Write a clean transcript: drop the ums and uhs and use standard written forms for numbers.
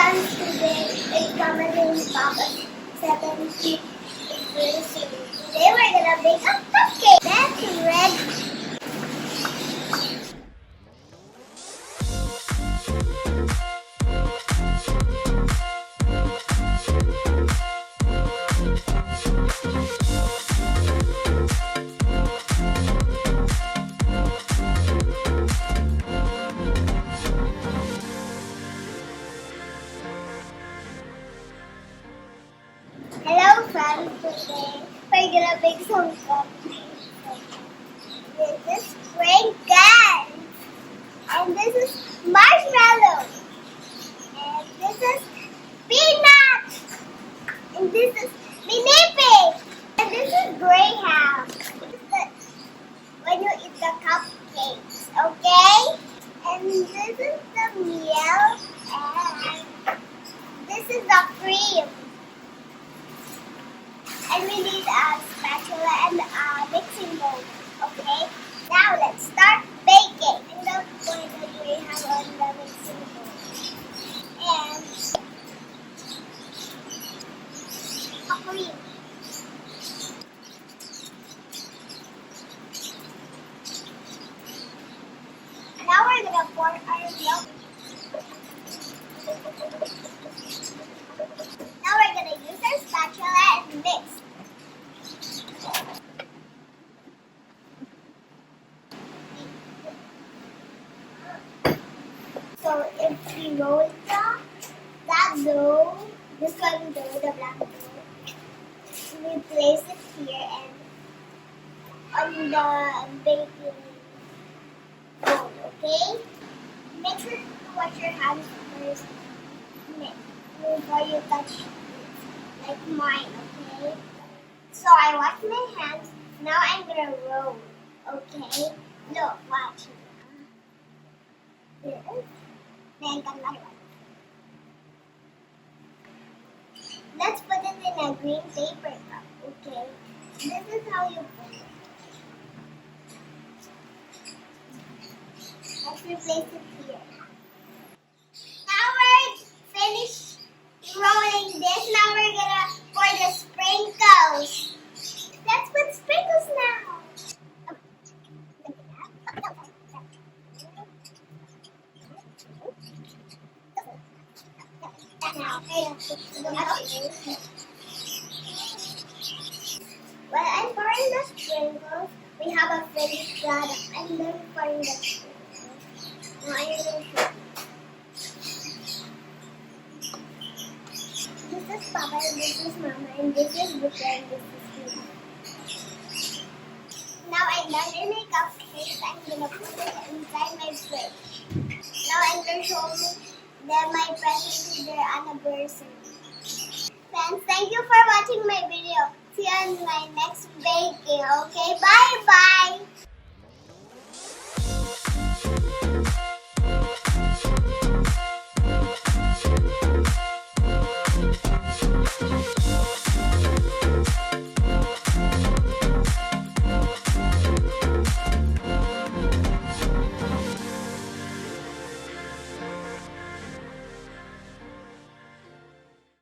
friends, today it's Mama and Papa's 70th anniversary. Today we're gonna bake a cupcake. That's ready. Hello friends, today we're gonna bake some cupcakes. This is sprinkles, and this is marshmallow, and this is peanuts, and this is mini pig, and this is greyhound. When you eat the cupcakes, okay? And this is the meal, and this is the cream. And we need a spatula and a mixing bowl, okay? Now let's start baking. And the point that we have on the mixing bowl. And a cream. Now we're gonna pour our milk. Now we're gonna use our spatula and mix. So if we roll that dough, this one dough, the black dough, we place it here and on the baking bowl, okay? Make sure to wash your hands first before you touch it, like mine, okay? So I washed my hands, now I'm gonna roll, okay? Look, watch. This. Then come another one. Let's put it in a green paper cup, okay? This is how you put it. Let's replace it here. Now we're finished rolling this. Now we're gonna pour the sprinkles. Let's put sprinkles now. While I'm pouring the sprinkles, we have a finished product. And then pouring the sprinkles. Now I'm going to show you. This is Papa, and this is Mama, and this is Buka, and this is me. Now I'm done in my cupcakes. I'm going to put it inside my fridge. Now I'm going to show you my present to their anniversary. Friends, thank you for watching my video. See you in my next baking. Okay, bye.